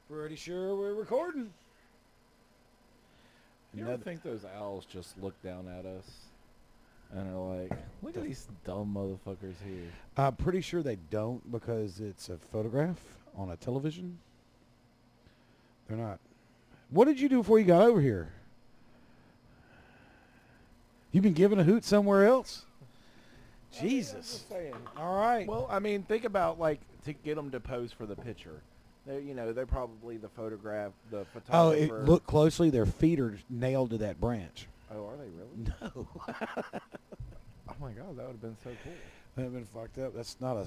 Pretty sure we're recording. You ever think those owls just look down at us and are like, look at these dumb motherfuckers here? I'm pretty sure they don't because it's a photograph on a television. They're not. What did you do before you got over here? You been giving a hoot somewhere else? Jesus. All right. Well, I mean, think about, like, to get them to pose for the picture. They're probably the Oh, photographer. look closely. Their feet are nailed to that branch. Oh, are they really? No. Oh, my God, that would have been so cool. They've been fucked up. That's not a...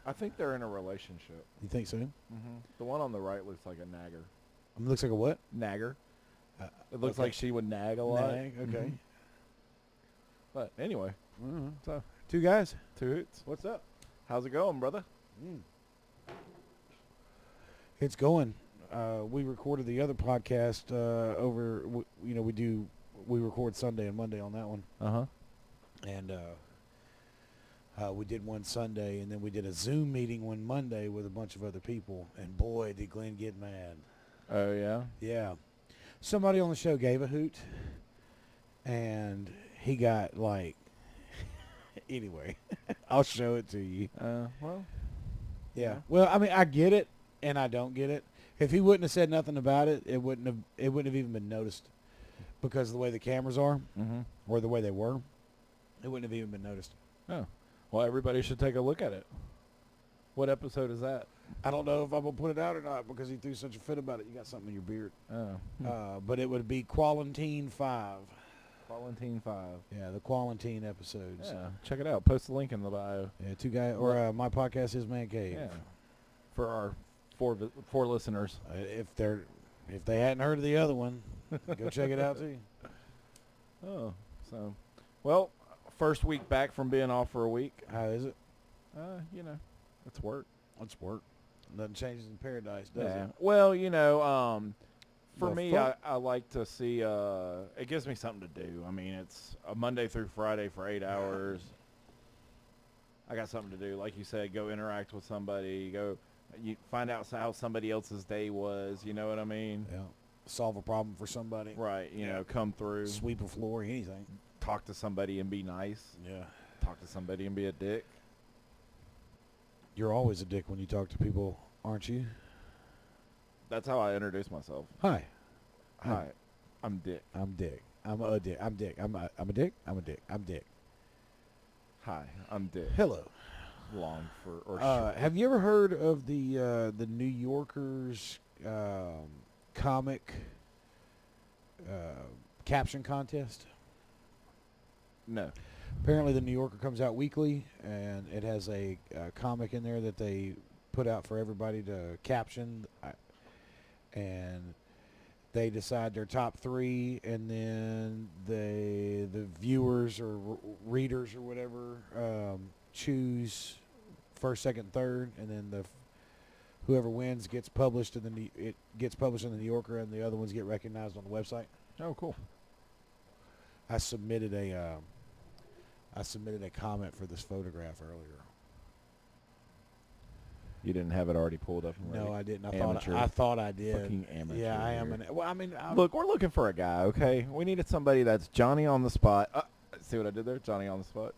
I think they're in a relationship. You think so? Mm-hmm. The one on the right looks like a nagger. Looks like a what? Nagger. It looks okay. like she would nag a lot. Nag, okay. Mhm. But anyway, so Two guys. two hoots. What's up? How's it going, brother? It's going. We recorded the other podcast over. We record Sunday and Monday on that one, Uh-huh. and we did one Sunday, and then we did a Zoom meeting one Monday with a bunch of other people. And boy, did Glenn get mad! Oh, yeah? Yeah, somebody on the show gave a hoot, and he got like. Anyway, I'll show it to you. Well. Yeah. Well, I mean, I get it, and I don't get it. If he wouldn't have said nothing about it, it wouldn't have even been noticed, because of the way the cameras are, Mm-hmm. or the way they were. It wouldn't have even been noticed. Oh. Well, everybody should take a look at it. What episode is that? I don't know if I'm gonna put it out or not because he threw such a fit about it. You got something in your beard. Oh. But it would be Quarantine 5. Quarantine 5. Yeah, the Quarantine episodes. Yeah. Check it out. Post the link in the bio. Yeah, two guys, or my podcast is Man Cave. Yeah. For our four listeners. If they hadn't heard of the other one, go check it out too. Oh. So, well, first week back from being off for a week. How is it? It's work. Let's work. Nothing changes in paradise, does Yeah. it? Well, for The me, fuck? I like to see, it gives me something to do. I mean, it's a Monday through Friday for 8 hours. I got something to do. Like you said, go interact with somebody. You find out how somebody else's day was. You know what I mean? Yeah. Solve a problem for somebody. Right. Come through. Sweep a floor, anything. Talk to somebody and be nice. Yeah. Talk to somebody and be a dick. You're always a dick when you talk to people, aren't you? That's how I introduce myself. Hi. Hi, I'm Dick. I'm Dick. I'm a Dick. I'm Dick. I'm a Dick. I'm a Dick. I'm Dick. Hi, I'm Dick. Hello. Long for or short. Have you ever heard of the New Yorker's comic caption contest? No. Apparently, the New Yorker comes out weekly, and it has a comic in there that they put out for everybody to caption, and they decide their top 3, and then the viewers or readers or whatever choose first, second, third, and then whoever wins gets published, and it gets published in the New Yorker, and the other ones get recognized on the website. Oh, cool. I submitted a comment for this photograph earlier. You didn't have it already pulled up and ready? No, I didn't. Amateur. I thought I did. Fucking amateur. Yeah, I am. here. Well, I mean, Look, we're looking for a guy, okay? We needed somebody that's Johnny on the spot. See what I did there? Johnny on the spot.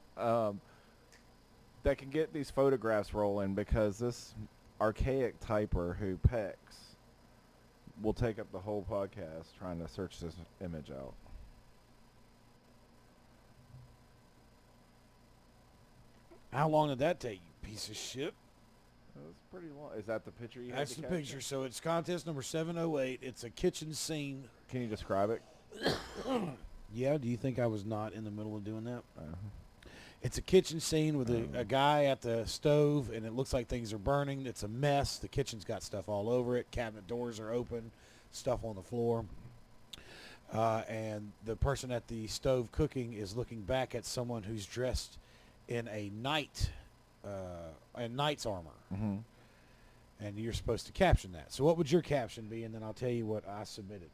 That can get these photographs rolling, because this archaic typer who pecks will take up the whole podcast trying to search this image out. how long did that take, you piece of shit? That's pretty long. Is that the picture you had That's to the capture? picture. So it's contest number 708. It's a kitchen scene. Can you describe it? Yeah, do you think I was not in the middle of doing that? Uh-huh. It's a kitchen scene with a guy at the stove, and it looks like things are burning. It's a mess. The kitchen's got stuff all over it. Cabinet doors are open, stuff on the floor. And the person at the stove cooking is looking back at someone who's dressed in a knight's armor. Mm-hmm. And you're supposed to caption that. So what would your caption be? And then I'll tell you what I submitted.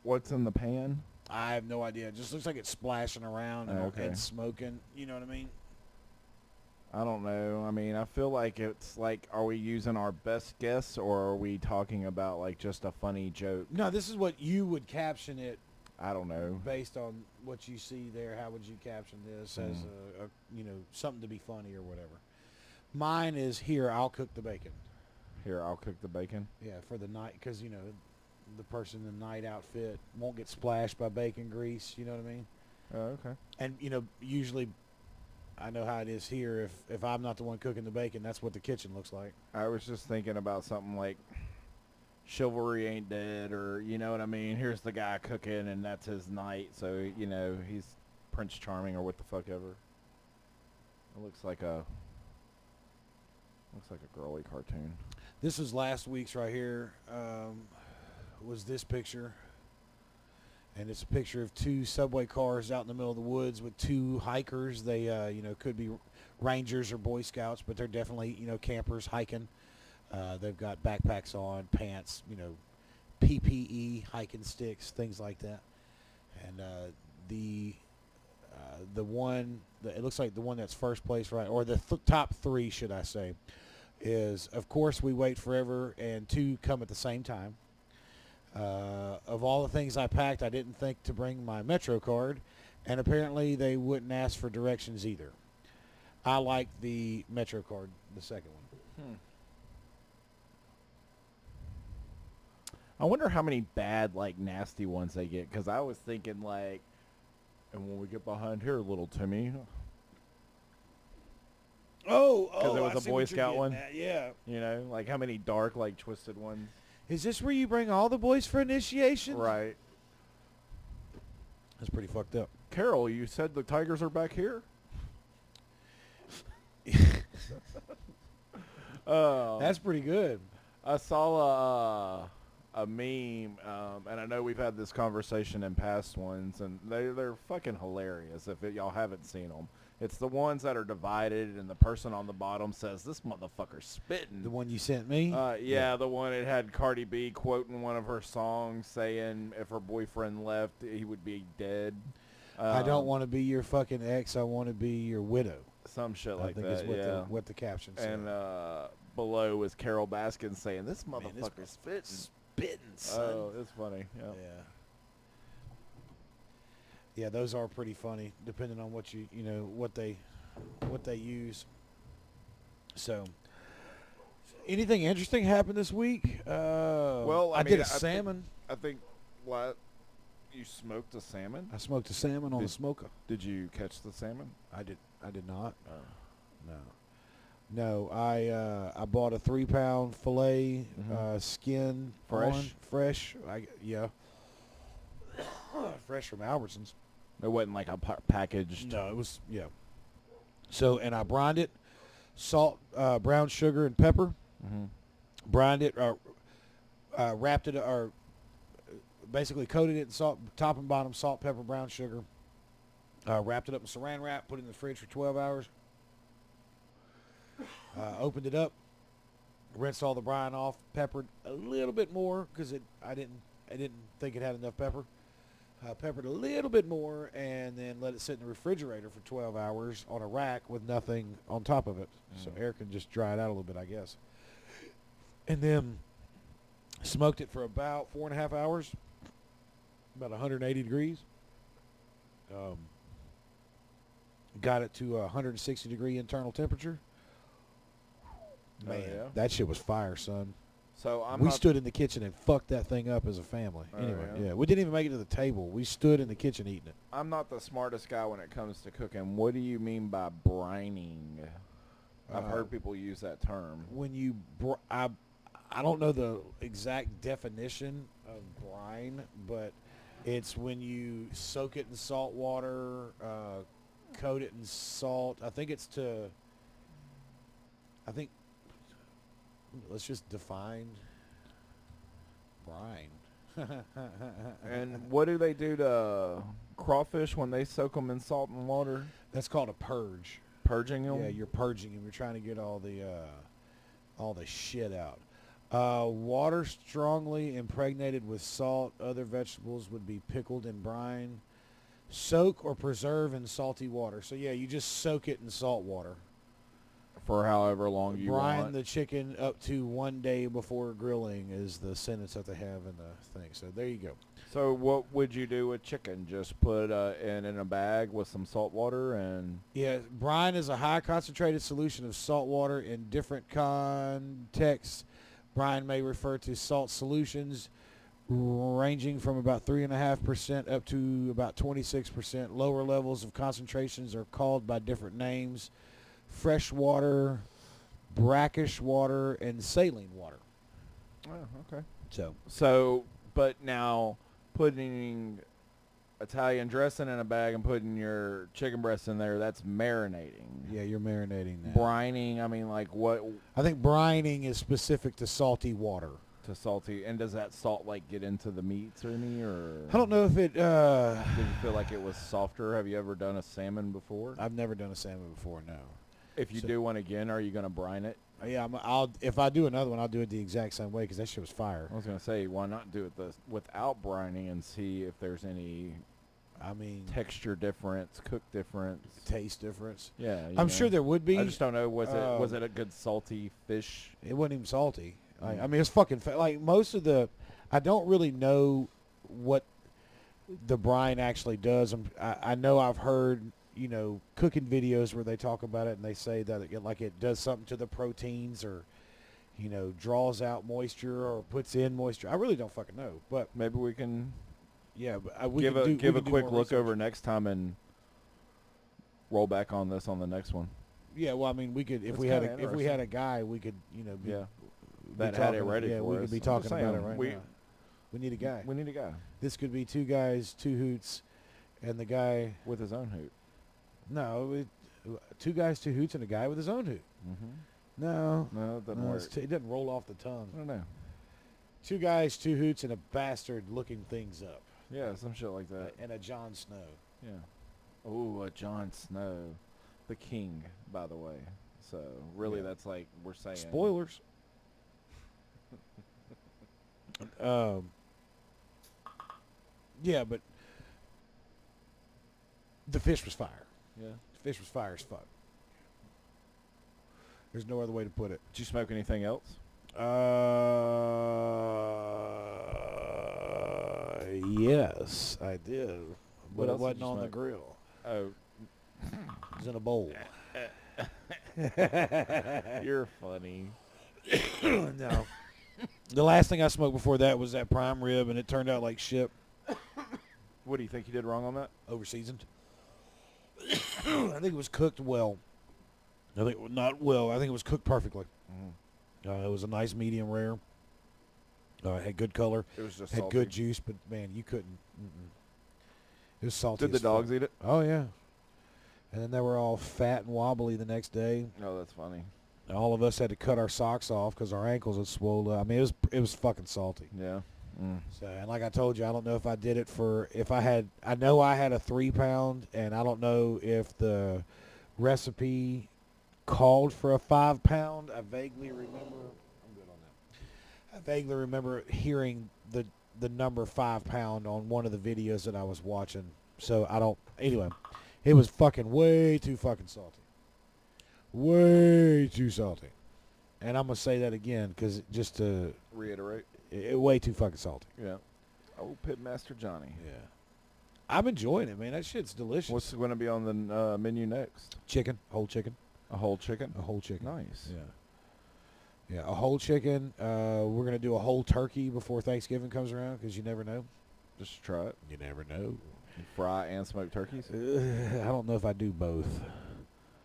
What's in the pan? I have no idea. It just looks like it's splashing around and, Okay. and smoking. You know what I mean? I don't know. I mean, I feel like it's like, are we using our best guess, or are we talking about like just a funny joke? No, this is what you would caption it I don't know. based on what you see there. How would you caption this as something to be funny or whatever? Mine is here. I'll cook the bacon. Here, I'll cook the bacon. Yeah, for the night, because the person in the night outfit won't get splashed by bacon grease. You know what I mean? Oh, okay. And usually, I know how it is here. If I'm not the one cooking the bacon, that's what the kitchen looks like. I was just thinking about something like chivalry ain't dead, or you know what I mean. Here's the guy cooking, and that's his night. So he's Prince Charming or what the fuck ever. It looks like a girly cartoon. This was last week's right here. Was this picture? And it's a picture of two subway cars out in the middle of the woods with two hikers. They, could be Rangers or Boy Scouts, but they're definitely, campers hiking. They've got backpacks on, pants, PPE, hiking sticks, things like that. And it looks like the one that's first place, right, or the top three, should I say, is, of course, we wait forever, and two come at the same time. Of all the things I packed, I didn't think to bring my Metro card, and apparently they wouldn't ask for directions either. I like the Metro card, the second one. I wonder how many bad, like, nasty ones they get, because I was thinking, like, and when we get behind here, little Timmy. Because it was a Boy Scout one. Yeah. Like how many dark, like, twisted ones. Is this where you bring all the boys for initiation? Right. That's pretty fucked up. Carol, you said the tigers are back here? That's pretty good. I saw a meme, and I know we've had this conversation in past ones, and they're fucking hilarious if y'all haven't seen them. It's the ones that are divided, and the person on the bottom says, "This motherfucker's spitting." The one you sent me? Yeah, the one it had Cardi B quoting one of her songs saying if her boyfriend left, he would be dead. I don't want to be your fucking ex. I want to be your widow. Some shit like that, I think is what the caption said. And below was Carol Baskin saying, "This motherfucker's spitting." Spitting, son. Oh, it's funny. Yeah. Yeah, those are pretty funny, depending on what what they use. So, anything interesting happened this week? Well, I did a salmon. I think you smoked a salmon. I smoked a salmon on the smoker. Did you catch the salmon? I did not. No. I bought a 3-pound fillet, skin fresh. Fresh from Albertsons. It wasn't like a packaged. No, it was So, and I brined it, salt, brown sugar, and pepper. Mm-hmm. Brined it, wrapped it, or basically coated it in salt, top and bottom, salt, pepper, brown sugar. Wrapped it up in saran wrap, put it in the fridge for 12 hours. Opened it up, rinsed all the brine off, peppered a little bit more because I didn't think it had enough pepper. Peppered a little bit more, and then let it sit in the refrigerator for 12 hours on a rack with nothing on top of it. So air can just dry it out a little bit, I guess. And then smoked it for about 4.5 hours, about 180 degrees. Got it to 160 degree internal temperature. Man, that shit was fire, son. So we stood in the kitchen and fucked that thing up as a family. Anyway, we didn't even make it to the table. We stood in the kitchen eating it. I'm not the smartest guy when it comes to cooking. What do you mean by brining? I've heard people use that term. When you, I don't know the exact definition of brine, but it's when you soak it in salt water, coat it in salt. Let's just define brine. And what do they do to crawfish when they soak them in salt and water? That's called a purge. Purging them? Yeah, you're purging them. You're trying to get all the shit out. Water strongly impregnated with salt. Other vegetables would be pickled in brine. Soak or preserve in salty water. So, yeah, you just soak it in salt water. For however long you brine want. the chicken up to 1 day before grilling is the sentence that they have in the thing. So there you go. So what would you do with chicken? Just put it in a bag with some salt water and... Yeah, brine is a high concentrated solution of salt water. In different contexts, brine may refer to salt solutions ranging from about 3.5% up to about 26%. Lower levels of concentrations are called by different names: fresh water, brackish water, and saline water. Oh, okay. So, But now putting Italian dressing in a bag and putting your chicken breast in there, that's marinating. yeah, you're marinating that. Brining, I mean, like what I think brining is specific to salty water. to salty, and does that salt like get into the meats or any, or I don't know if it. did you feel like it was softer? Have you ever done a salmon before? I've never done a salmon before. No. If you do one again, are you gonna brine it? Yeah, I'll. If I do another one, I'll do it the exact same way because that shit was fire. I was gonna say, why not do it without brining and see if there's any I mean, texture difference, cook difference, taste difference. Yeah, I'm sure there would be. I just don't know. Was it a good salty fish? It wasn't even salty. I mean, it's fucking like most of the. I don't really know what the brine actually does. I know I've heard cooking videos where they talk about it and they say that it does something to the proteins or draws out moisture or puts in moisture. I really don't fucking know, but maybe we can we give a quick look research. over next time and roll back on this on the next one. Yeah, well, I mean, we could if That's we had kinda a guy, we could that had it ready for we us. could be I'm talking just about it saying, right now. We need a guy. We need a guy This could be two guys, two hoots, and the guy. with his own hoot. No, two guys, two hoots, and a guy with his own hoot. Mm-hmm. No, No, it doesn't work. it doesn't roll off the tongue. I don't know. Two guys, two hoots, and a bastard looking things up. Yeah, some shit like that. And a Jon Snow. Yeah. Ooh, a Jon Snow, the king, by the way. So really, Yeah. that's like we're saying. Spoilers. Yeah, but the fish was fire. Yeah. The fish was fire as fuck. There's no other way to put it. Did you smoke anything else? Yes, I did. What But it else did wasn't you on the smoke? grill. Oh, It was in a bowl. you're funny. No. The last thing I smoked before that was that prime rib, and it turned out like shit. What do you think you did wrong on that? Over-seasoned. I think it was cooked well. I think not well. I think it was cooked perfectly. Mm-hmm. It was a nice medium rare. It had good color. It was just Had salty. good juice, but man, you couldn't. It was salty. Did the as fuck. dogs eat it? Oh yeah. And then they were all fat and wobbly the next day. Oh, that's funny. All of us had to cut our socks off because our ankles had swollen. I mean, it was fucking salty. Yeah. Mm. So, and like I told you, I don't know if I did it I know I had a 3 pound, and I don't know if the recipe called for a 5 pound. I vaguely remember. I'm good on that. I vaguely remember hearing the number 5 pound on one of the videos that I was watching. So anyway, it was fucking way too fucking salty. Way too salty. And I'm going to say that again because just to Reiterate. way too fucking salty. Yeah. Oh, Pitmaster Johnny. Yeah. I'm enjoying it, man. That shit's delicious. What's going to be on the menu next? Chicken, whole chicken. A whole chicken? A whole chicken. Nice. Yeah. Yeah, a whole chicken. We're going to do a whole turkey before Thanksgiving comes around because you never know. Just try it. You never know. Fry and smoke turkeys? I don't know if I do both.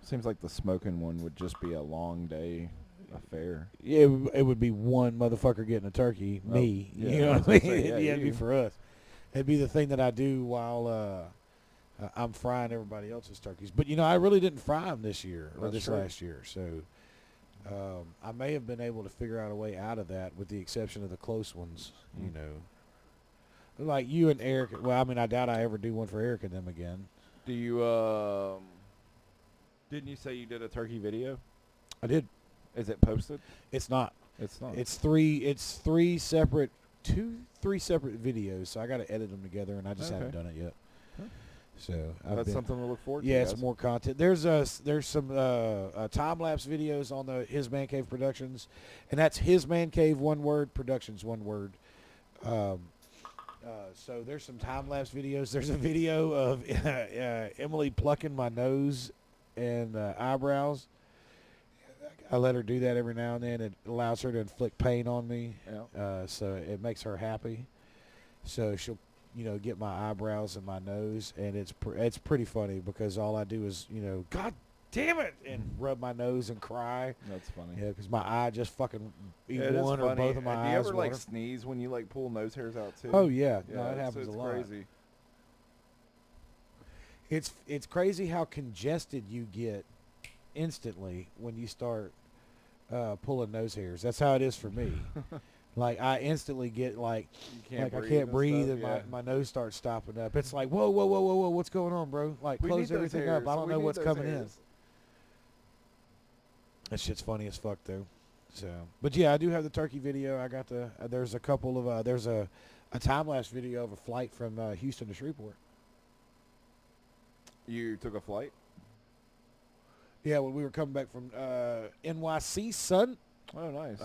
Seems like the smoking one would just be a long day affair. Yeah, it would be one motherfucker getting a turkey, me. yeah, You know I what was I mean? gonna say, yeah, It'd be you. for us. It'd be the thing that I do while I'm frying everybody else's turkeys. But, I really didn't fry them this year or That's this true. last year. So I may have been able to figure out a way out of that with the exception of the close ones, Like you and Eric. Well, I mean, I doubt I ever do one for Eric and them again. Do you, didn't you say you did a turkey video? I did. Is it posted? It's not. It's not. It's three separate videos. So I got to edit them together, and I just haven't Okay. done it yet. Huh. So That's something to look forward to. Yeah, guys. it's more content. There's some time lapse videos on the His Man Cave Productions, and that's His Man Cave, one word, Productions, one word. So there's some time lapse videos. There's a video of Emily plucking my nose and eyebrows. I let her do that every now and then. It allows her to inflict pain on me, so it makes her happy. So she'll, get my eyebrows and my nose, and it's pretty funny because all I do is, God damn it, and rub my nose and cry. That's funny. Yeah, because my eye just fucking It one is or funny. both of my Do eyes. you ever water. sneeze when you pull nose hairs out too? Oh yeah, Yeah, no, it happens it's a lot. crazy. It's crazy how congested you get instantly when you start pulling nose hairs. That's how it is for me. Like I instantly get You I can't breathe and stuff, my nose starts stopping up. It's like whoa, what's going on, bro? Like We close need those everything up. hairs. I don't We know need what's those coming hairs. in. That shit's funny as fuck though. So, but yeah, I do have the turkey video. I got there's a couple of there's a time lapse video of a flight from Houston to Shreveport. You took a flight? Yeah, when we were coming back from NYC, son. Oh, nice.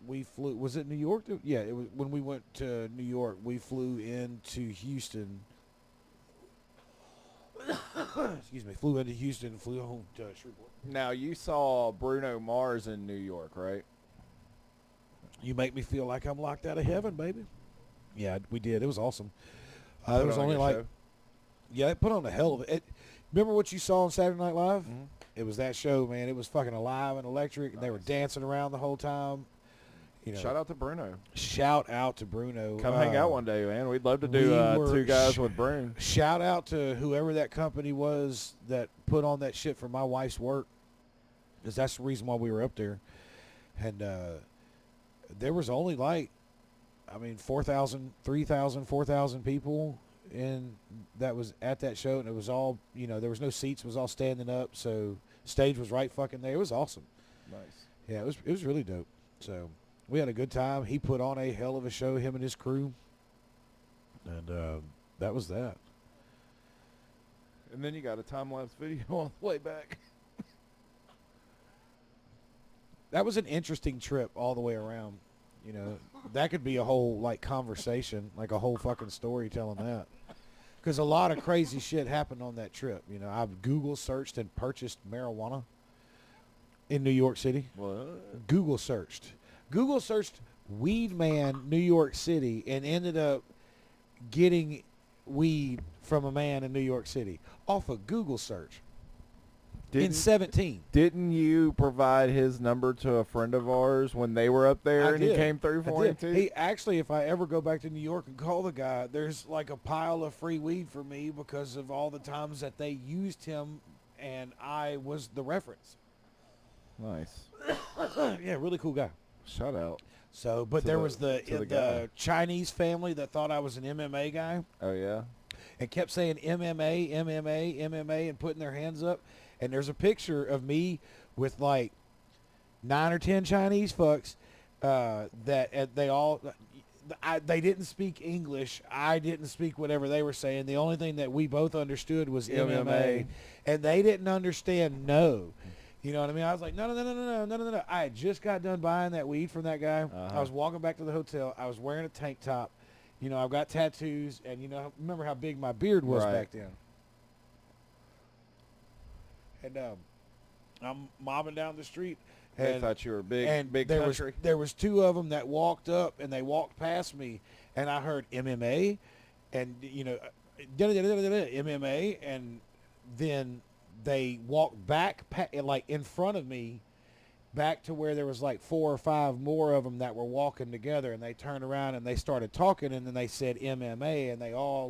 We flew. Was it New York? Yeah, it was when we went to New York. We flew into Houston. Excuse me. Flew into Houston and flew home to Shreveport. Now, you saw Bruno Mars in New York, right? You make me feel like I'm locked out of heaven, baby. Yeah, we did. It was awesome. It Put was on only your like, show? yeah, it put on a hell of it. Remember what you saw on Saturday Night Live? Mhm. It was that show, man. It was fucking alive and electric, and they were Nice. dancing around the whole time. Shout out to Bruno. Shout out to Bruno. Come hang out one day, man. We'd love to do we were two guys with Bruno. Shout out to whoever that company was that put on that shit for my wife's work, because that's the reason why we were up there. And there was only 4,000, 3,000, 4,000 people that was at that show, and it was all, there was no seats. It was all standing up, so stage was right fucking there. It was awesome. Nice. Yeah, it was really dope. So we had a good time. He put on a hell of a show, him and his crew, and that was that. And then you got a time-lapse video on the way back. That was an interesting trip all the way around. That could be a whole conversation, like a whole fucking story telling that. Because a lot of crazy shit happened on that trip. I've Google searched and purchased marijuana in New York City. What? Google searched Weed Man, New York City, and ended up getting weed from a man in New York City off a Google search in 17. Didn't you provide his number to a friend of ours when they were up there he came through for him too? He actually, if I ever go back to New York and call the guy, there's like a pile of free weed for me because of all the times that they used him and I was the reference. Nice. Yeah, really cool guy. Shout out. So, but there was the guy. Chinese family that thought I was an MMA guy Oh, yeah? and kept saying MMA, MMA, MMA and putting their hands up. And there's a picture of me with like 9 or 10 Chinese fucks that they didn't speak English. I didn't speak whatever they were saying. The only thing that we both understood was MMA. And they didn't understand no. You know what I mean? I was like, no. I had just got done buying that weed from that guy. Uh-huh. I was walking back to the hotel. I was wearing a tank top. I've got tattoos. And, remember how big my beard was back then. And I'm mobbing down the street. They thought you were big country. There was 2 of them that walked up, and they walked past me. And I heard MMA and, MMA. And then they walked back, in front of me, back to where there was 4 or 5 more of them that were walking together, and they turned around and they started talking, and then they said MMA, and they all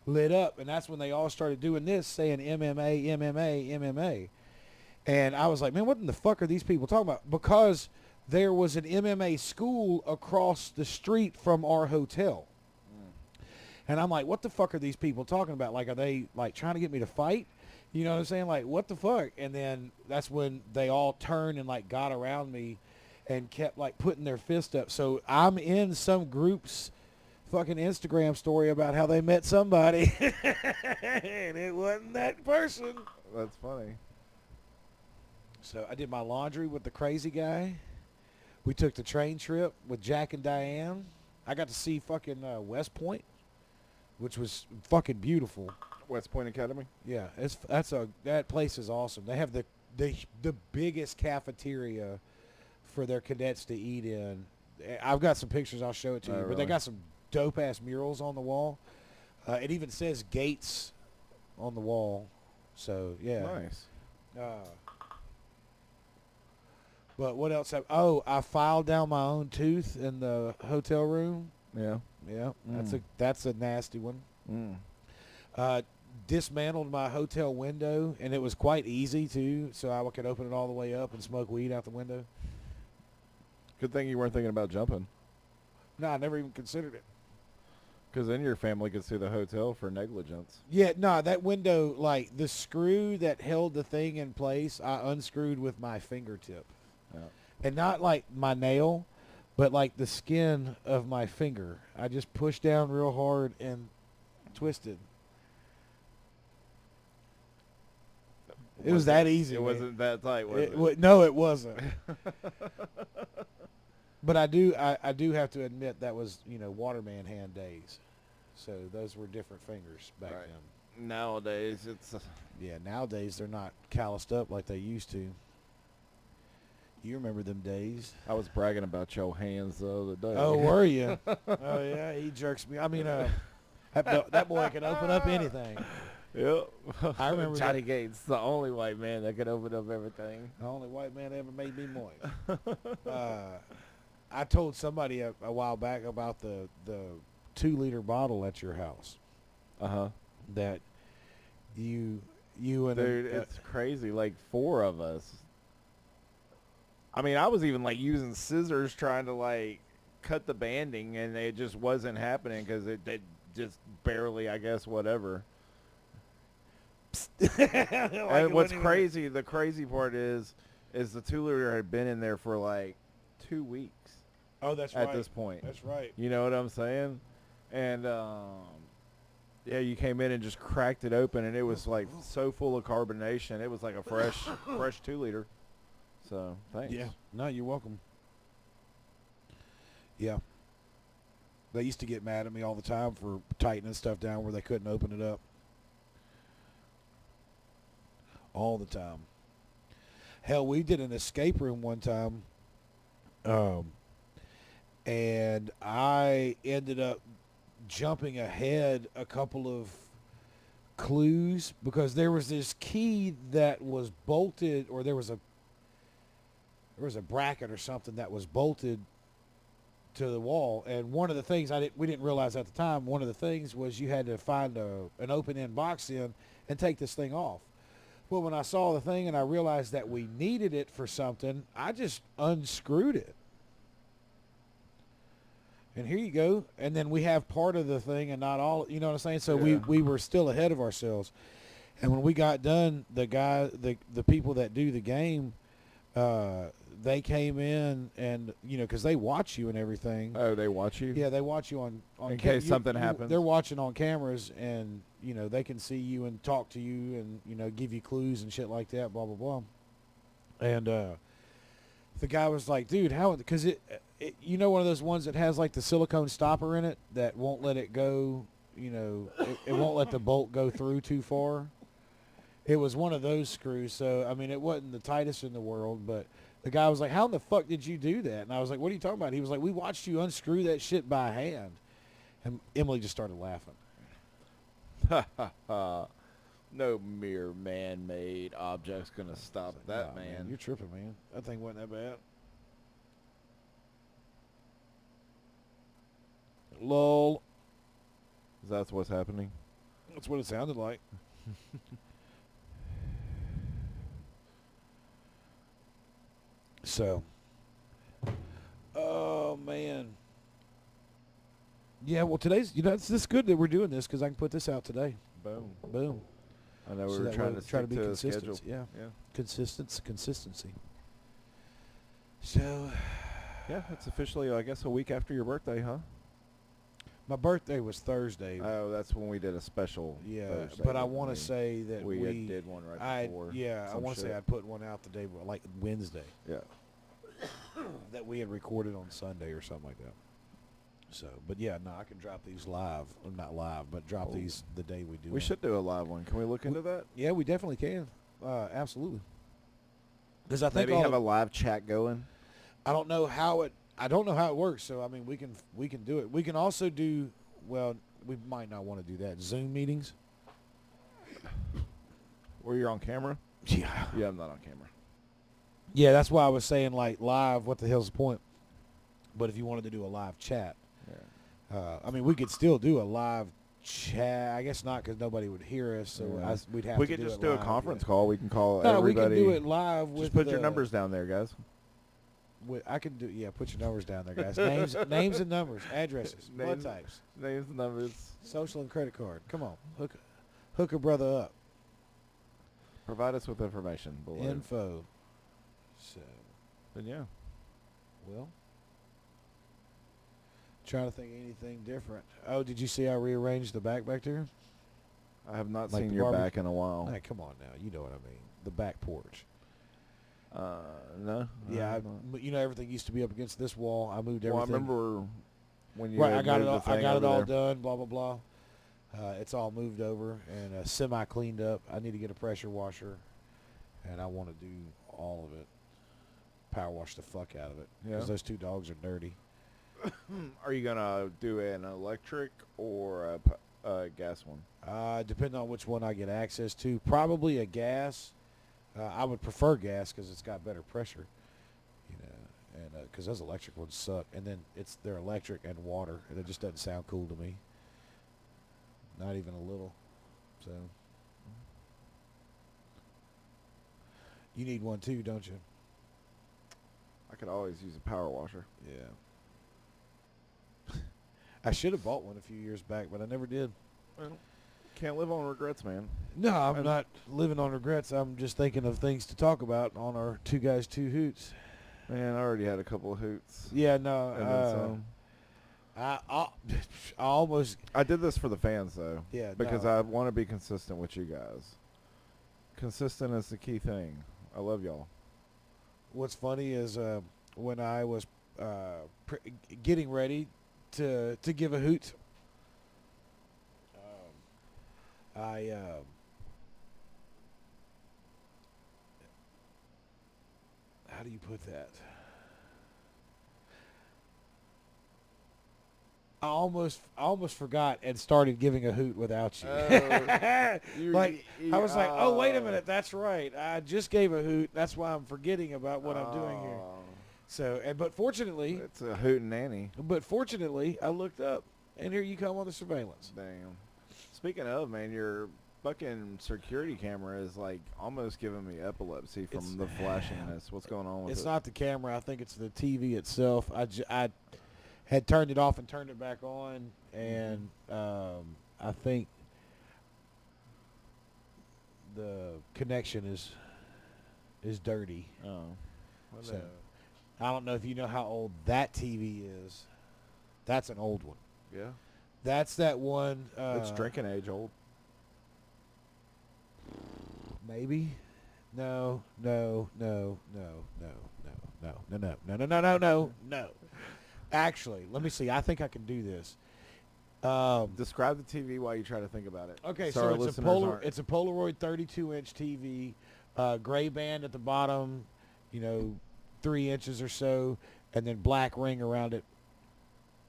lit up, and that's when they all started doing this, saying MMA, MMA, MMA. And I was like, man, what in the fuck are these people talking about? Because there was an MMA school across the street from our hotel. And I'm like, what the fuck are these people talking about? Are they trying to get me to fight? You know what I'm saying? What the fuck? And then that's when they all turned and got around me and kept putting their fist up. So I'm in some group's fucking Instagram story about how they met somebody, and it wasn't that person. That's funny. So I did my laundry with the crazy guy. We took the train trip with Jack and Diane. I got to see fucking West Point, which was fucking beautiful. West Point Academy. Yeah, that place is awesome. They have the biggest cafeteria for their cadets to eat in. I've got some pictures. I'll show it to you. But they got some dope ass murals on the wall. It even says Gates on the wall. So yeah, Nice. But what else? I filed down my own tooth in the hotel room. Yeah. Yeah, that's a nasty one. Dismantled my hotel window, and it was quite easy too, so I could open it all the way up and smoke weed out the window. Good thing you weren't thinking about jumping. No, I never even considered it. Because then your family could sue the hotel for negligence. Yeah, no, that window, like the screw that held the thing in place, I unscrewed with my fingertip. Yeah. And not like my nail, but like the skin of my finger. I just pushed down real hard and twisted. It was that easy. It wasn't that tight, was it? No, it wasn't. But I do have to admit that was, Waterman hand days. So those were different fingers back then. Nowadays, it's... Yeah, nowadays they're not calloused up like they used to. You remember them days. I was bragging about your hands the other day. Oh, were you? Oh, yeah, he jerks me. I mean, that boy can open up anything. Yep. I remember Johnny Gates, the only white man that could open up everything. The only white man that ever made me moist. I told somebody a while back about the 2-liter bottle at your house. Uh-huh. That you and... Dude, it's crazy. Like 4 of us. I mean, I was even like using scissors trying to like cut the banding, and it just wasn't happening because it just barely, I guess, whatever. And what's crazy, the crazy part is the 2-liter had been in there for like 2 weeks. Oh, that's right. At this point. That's right. You know what I'm saying? And yeah, you came in and just cracked it open, and it was like so full of carbonation. It was like a fresh 2-liter. So, thanks. Yeah. No, you're welcome. Yeah. They used to get mad at me all the time for tightening stuff down where they couldn't open it up. All the time. Hell, we did an escape room one time, and I ended up jumping ahead a couple of clues because there was this key that was bolted, or there was a bracket or something that was bolted to the wall, and one of the things we didn't realize at the time, one of the things was you had to find an open-end box in and take this thing off. Well, when I saw the thing and I realized that we needed it for something, I just unscrewed it. And here you go. And then we have part of the thing and not all, you know what I'm saying? So yeah. we were still ahead of ourselves. And when we got done, the people that do the game, they came in and, because they watch you and everything. Oh, they watch you? Yeah, they watch you on in case something happens. They're watching on cameras, and, they can see you and talk to you and, give you clues and shit like that, blah, blah, blah. And the guy was like, dude, how, because it one of those ones that has like the silicone stopper in it that won't let it go, it won't let the bolt go through too far. It was one of those screws, so, I mean, it wasn't the tightest in the world, but the guy was like, how in the fuck did you do that? And I was like, what are you talking about? He was like, we watched you unscrew that shit by hand. And Emily just started laughing. Ha ha ha. No mere man-made object's going to stop that, nah, man. You're tripping, man. That thing wasn't that bad. Lol. That's what's happening? That's what it sounded like. So, oh man, yeah. Well, today's it's good that we're doing this because I can put this out today. Boom, boom. I know So we were that trying way to try stick to be to consistent. schedule. Yeah, Yeah. Consistency. So, Yeah, it's officially, I guess, a week after your birthday, huh? My birthday was Thursday. Oh, that's when we did a special. Yeah, Thursday, but I didn't want we? to say that we did one right I before. I some want to say shit. I put one out the day, like Wednesday, Yeah. that we had recorded on Sunday or something like that. So, but yeah, no, I can drop these live. Well, not live, but drop these the day we do. We them. should do a live one. Can we look into that? Yeah, we definitely can. Absolutely. Because I think Maybe have a live chat going. I don't know how it works. So I mean, we can do it. We can also do. Well, we might not want to do that. Zoom meetings. Where you're on camera? Yeah. Yeah, I'm not on camera. Yeah, that's why I was saying like live. What the hell's the point? But if you wanted to do a live chat, I mean, we could still do a live chat. I guess not because nobody would hear us. So we'd have. We to could just it do a live, conference yeah. call. We can call No, everybody. we can do it live. With Just put your numbers down there, guys. I can do. Yeah, put your numbers down there, guys. names and numbers, addresses, blood types, names and numbers, social and credit card. Come on, hook a brother up. Provide us with information below. Info. So, Then yeah. well, trying to think of anything different. Oh, did you see I rearranged the back there? I have not Like seen the your barbecue- back in a while. Hey, come on now. You know what I mean. The back porch. No. Yeah, but you know everything used to be up against this wall. I moved everything. Well, I remember when you Right, I had got it. moved All, the I thing got it over all there. done. Blah blah blah. It's all moved over and semi cleaned up. I need to get a pressure washer, and I want to do all of it. Power wash the fuck out of it because Yeah. those two dogs are dirty. Are you gonna do an electric or a gas one? Depending on which one I get access to, probably a gas. I would prefer gas because it's got better pressure, you know, and because those electric ones suck. And then they're electric and water, and it just doesn't sound cool to me. Not even a little. So you need one too, don't you? I could always use a power washer. Yeah. I should have bought one a few years back, but I never did. Well, can't live on regrets, man. No, I'm not living on regrets. I'm just thinking of things to talk about on our Two Guys, Two Hoots. Man, I already had a couple of hoots. Yeah, And then no. some. I almost. I did this for the fans, though. Yeah, Because no. I want to be consistent with you guys. Consistent is the key thing. I love y'all. What's funny is when I was getting ready to give a hoot, I how do you put that? I almost forgot and started giving a hoot without you. I was like, oh, wait a minute, that's right. I just gave a hoot. That's why I'm forgetting about what I'm doing here. So, but fortunately, It's a hoot and nanny. I looked up, and here you come on the surveillance. Damn. Speaking of, man, your fucking security camera is like almost giving me epilepsy from It's- the flashiness. What's going on with It's it? not the camera. I think it's the TV itself. I had turned it off and turned it back on, and I think the connection is dirty. Oh. So, I don't know if you know how old that TV is. That's an old one. Yeah. That's that one. It's drinking age old. Maybe. No. Actually, let me see. I think I can do this. Describe the TV while you try to think about it. Okay, So so our it's listeners aren't- it's a Polaroid 32-inch TV, gray band at the bottom, 3 inches or so, and then black ring around it.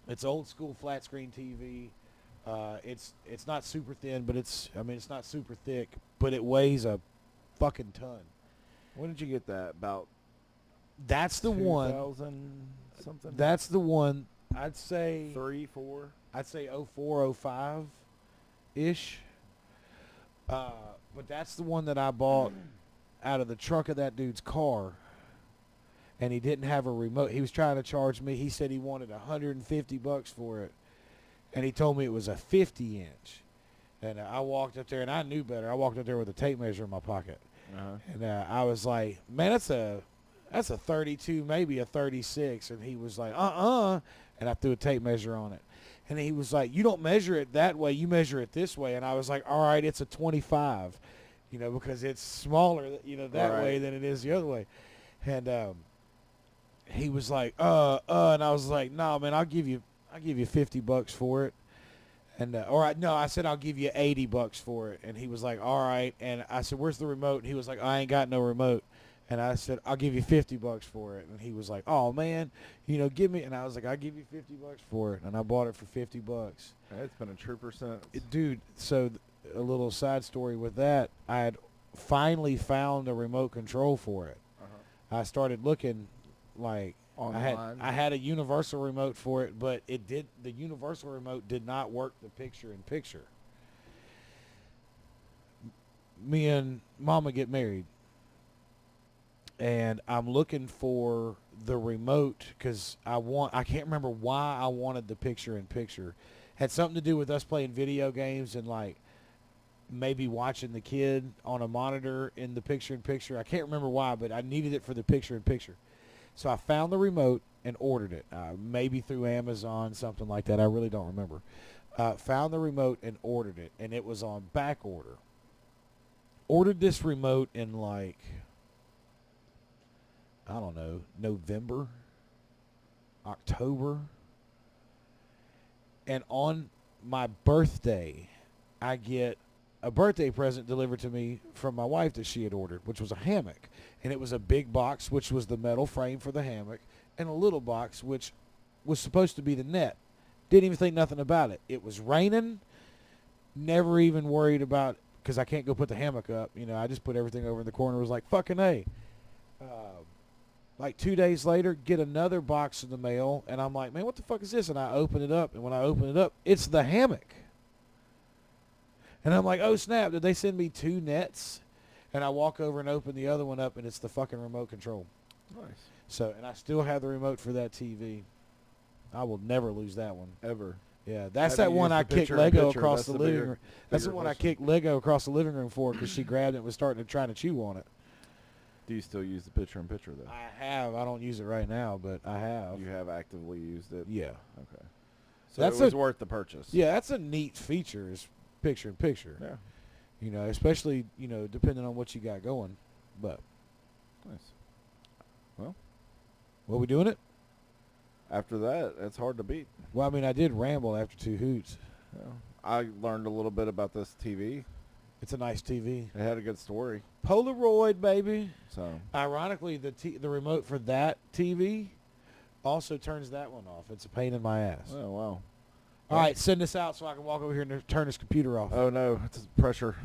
It's old school flat screen TV. It's not super thin, but it's not super thick, but it weighs a fucking ton. When did you get that? About That's the one. 2000 something? That's the one. I'd say 3, 4? I'd say 04, 05 ish. But that's the one that I bought out of the trunk of that dude's car. And he didn't have a remote. He was trying to charge me. He said he wanted $150 for it. And he told me it was a 50-inch. And I walked up there, and I knew better. I walked up there with a tape measure in my pocket. Uh-huh. And I was like, man, that's a 32, maybe a 36. And he was like, and I threw a tape measure on it. And he was like, you don't measure it that way, you measure it this way. And I was like, all right, it's a 25, because it's smaller, that Right. way than it is the other way. And he was like, and I was like, no, man, I'll give you $50 for it. And I said I'll give you $80 for it. And he was like, all right. And I said, where's the remote? And he was like, I ain't got no remote. And I said, I'll give you $50 for it. And he was like, oh man, give me. And I was like, I'll give you $50 for it. And I bought it for $50. It's been a trooper since. Dude, so a little side story with that, I had finally found a remote control for it. I started looking like Online. I had a universal remote for it, but the universal remote did not work the picture in picture. Me and Mama get married, and I'm looking for the remote because I can't remember why I wanted the picture in picture. Had something to do with us playing video games and like maybe watching the kid on a monitor in the picture in picture. I can't remember why, but I needed it for the picture in picture. So I found the remote and ordered it, maybe through Amazon, something like that. I really don't remember. Found the remote and ordered it, and it was on back order. Ordered this remote in like, I don't know, November, October. And on my birthday, I get a birthday present delivered to me from my wife that she had ordered, which was a hammock. And it was a big box, which was the metal frame for the hammock, and a little box, which was supposed to be the net. Didn't even think nothing about it. It was raining. Never even worried about, because I can't go put the hammock up. I just put everything over in the corner. It was like, fucking A. Like 2 days later, get another box in the mail, and I'm like, man, what the fuck is this? And I open it up, and when I open it up, it's the hammock. And I'm like, oh, snap, did they send me 2 nets? And I walk over and open the other one up, and it's the fucking remote control. Nice. So, and I still have the remote for that TV. I will never lose that one. Ever. Yeah, that's Have that you one used I the kicked picture in Lego picture? across That's the the living bigger- room. That's the bigger one I question. kicked Lego across the living room for because she grabbed it and was trying to chew on it. Do you still use the picture in picture though? I have. I don't use it right now, but I have. You have actively used it? Yeah. Okay. So That's it was a- worth the purchase. Yeah, that's a neat feature is picture in picture. Yeah. Especially, depending on what you got going. But Nice. Well, we doing it? after that, it's hard to beat. Well, I mean, I did ramble after 2 hoots. Yeah. I learned a little bit about this TV. It's a nice TV. It had a good story. Polaroid, baby. So Ironically, the remote for that TV also turns that one off. It's a pain in my ass. Oh wow. All right, send this out so I can walk over here and turn this computer off. Oh no, it's pressure.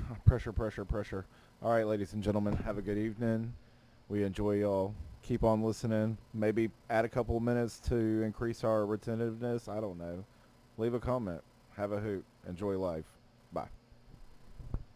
All right, ladies and gentlemen, have a good evening. We enjoy y'all. Keep on listening. Maybe add a couple of minutes to increase our retentiveness. I don't know. Leave a comment. Have a hoot. Enjoy life. Bye.